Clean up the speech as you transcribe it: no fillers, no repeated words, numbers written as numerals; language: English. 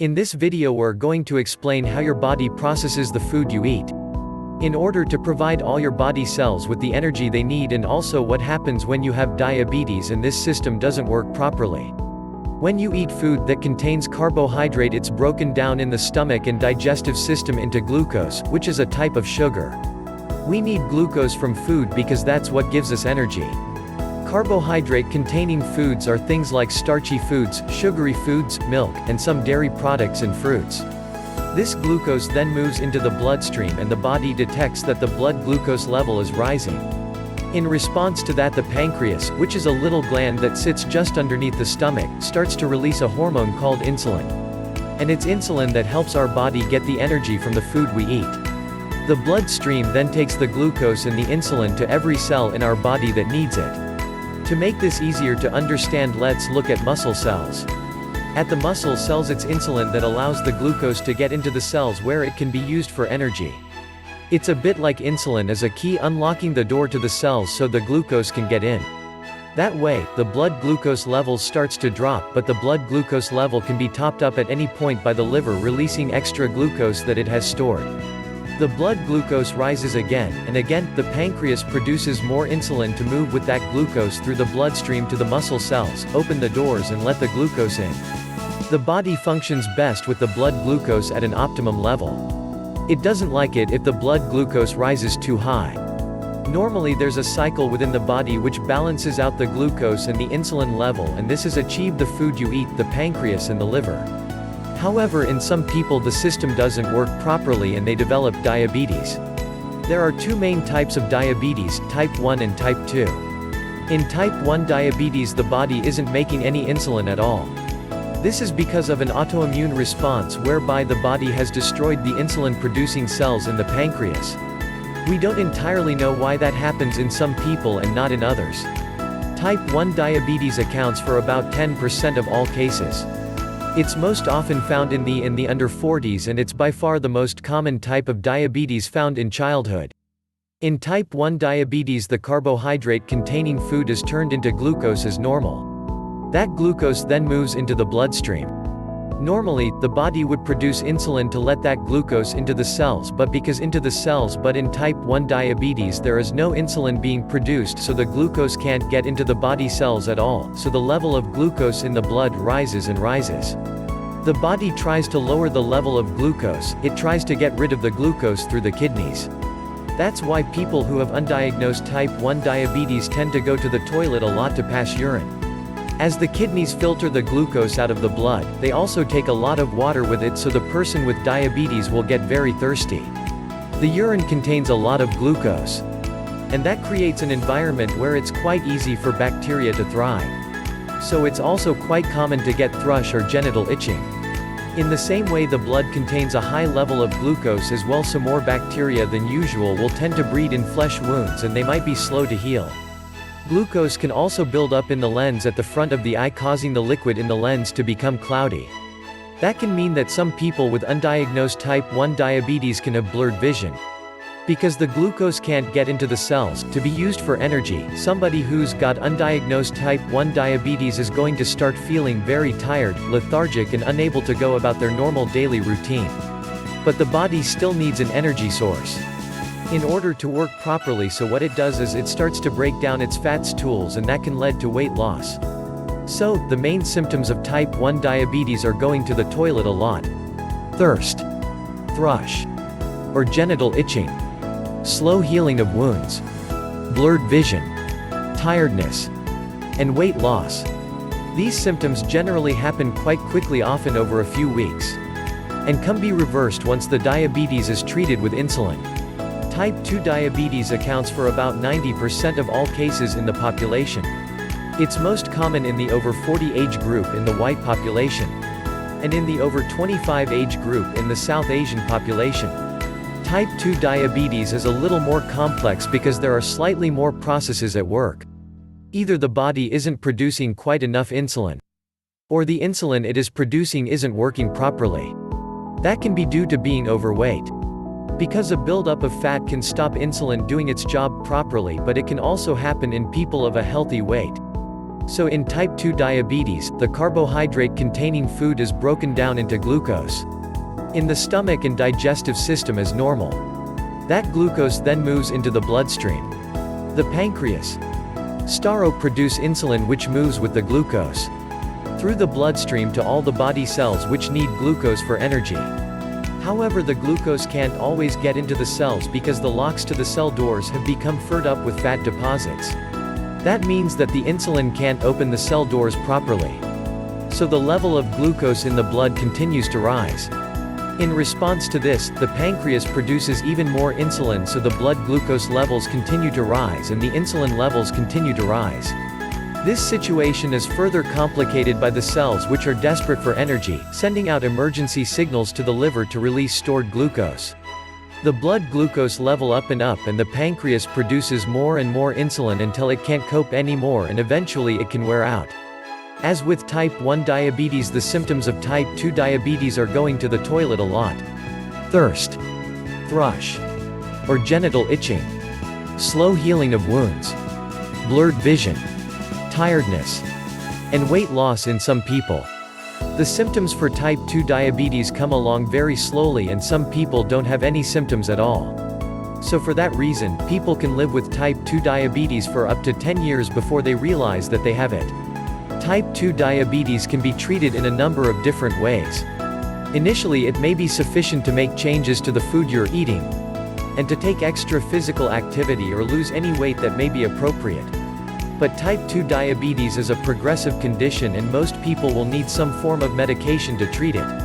In this video we're going to explain how your body processes the food you eat, in order to provide all your body cells with the energy they need, and also what happens when you have diabetes and this system doesn't work properly. When you eat food that contains carbohydrate, it's broken down in the stomach and digestive system into glucose, which is a type of sugar. We need glucose from food because that's what gives us energy. Carbohydrate-containing foods are things like starchy foods, sugary foods, milk, and some dairy products and fruits. This glucose then moves into the bloodstream and the body detects that the blood glucose level is rising. In response to that, the pancreas, which is a little gland that sits just underneath the stomach, starts to release a hormone called insulin. And it's insulin that helps our body get the energy from the food we eat. The bloodstream then takes the glucose and the insulin to every cell in our body that needs it. To make this easier to understand, let's look at muscle cells. At the muscle cells, it's insulin that allows the glucose to get into the cells where it can be used for energy. It's a bit like insulin as a key unlocking the door to the cells so the glucose can get in. That way, the blood glucose levels starts to drop, but the blood glucose level can be topped up at any point by the liver releasing extra glucose that it has stored. The blood glucose rises again, and again, the pancreas produces more insulin to move with that glucose through the bloodstream to the muscle cells, open the doors and let the glucose in. The body functions best with the blood glucose at an optimum level. It doesn't like it if the blood glucose rises too high. Normally there's a cycle within the body which balances out the glucose and the insulin level, and this is achieved the food you eat, the pancreas and the liver. However, in some people the system doesn't work properly and they develop diabetes. There are two main types of diabetes, type 1 and type 2. In type 1 diabetes, the body isn't making any insulin at all. This is because of an autoimmune response whereby the body has destroyed the insulin-producing cells in the pancreas. We don't entirely know why that happens in some people and not in others. Type 1 diabetes accounts for about 10% of all cases. It's most often found in the under 40s, and it's by far the most common type of diabetes found in childhood. In type 1 diabetes, the carbohydrate-containing food is turned into glucose as normal. That glucose then moves into the bloodstream. Normally, the body would produce insulin to let that glucose into the cells, but in type 1 diabetes there is no insulin being produced, so the glucose can't get into the body cells at all, so the level of glucose in the blood rises and rises. The body tries to lower the level of glucose, it tries to get rid of the glucose through the kidneys. That's why people who have undiagnosed type 1 diabetes tend to go to the toilet a lot to pass urine. As the kidneys filter the glucose out of the blood, they also take a lot of water with it, so the person with diabetes will get very thirsty. The urine contains a lot of glucose. And that creates an environment where it's quite easy for bacteria to thrive. So it's also quite common to get thrush or genital itching. In the same way, the blood contains a high level of glucose as well, so more bacteria than usual will tend to breed in flesh wounds and they might be slow to heal. Glucose can also build up in the lens at the front of the eye, causing the liquid in the lens to become cloudy. That can mean that some people with undiagnosed type 1 diabetes can have blurred vision. Because the glucose can't get into the cells to be used for energy, somebody who's got undiagnosed type 1 diabetes is going to start feeling very tired, lethargic and unable to go about their normal daily routine. But the body still needs an energy source in order to work properly, so what it does is it starts to break down its fat stools, and that can lead to weight loss. So, the main symptoms of type 1 diabetes are going to the toilet a lot, thirst, thrush, or genital itching, slow healing of wounds, blurred vision, tiredness, and weight loss. These symptoms generally happen quite quickly, often over a few weeks, and can be reversed once the diabetes is treated with insulin. Type 2 diabetes accounts for about 90% of all cases in the population. It's most common in the over 40 age group in the white population, and in the over 25 age group in the South Asian population. Type 2 diabetes is a little more complex because there are slightly more processes at work. Either the body isn't producing quite enough insulin, or the insulin it is producing isn't working properly. That can be due to being overweight. Because a buildup of fat can stop insulin doing its job properly, but it can also happen in people of a healthy weight. So in type 2 diabetes, the carbohydrate-containing food is broken down into glucose in the stomach and digestive system as normal. That glucose then moves into the bloodstream. The pancreas produce insulin which moves with the glucose through the bloodstream to all the body cells which need glucose for energy. However, the glucose can't always get into the cells because the locks to the cell doors have become furred up with fat deposits. That means that the insulin can't open the cell doors properly. So the level of glucose in the blood continues to rise. In response to this, the pancreas produces even more insulin, so the blood glucose levels continue to rise and the insulin levels continue to rise. This situation is further complicated by the cells which are desperate for energy, sending out emergency signals to the liver to release stored glucose. The blood glucose level up and the pancreas produces more and more insulin until it can't cope anymore and eventually it can wear out. As with type 1 diabetes, the symptoms of type 2 diabetes are going to the toilet a lot, thirst, thrush, or genital itching, slow healing of wounds, blurred vision, tiredness, and weight loss in some people. The symptoms for type 2 diabetes come along very slowly and some people don't have any symptoms at all. So for that reason, people can live with type 2 diabetes for up to 10 years before they realize that they have it. Type 2 diabetes can be treated in a number of different ways. Initially, it may be sufficient to make changes to the food you're eating, and to take extra physical activity or lose any weight that may be appropriate. But type 2 diabetes is a progressive condition and most people will need some form of medication to treat it.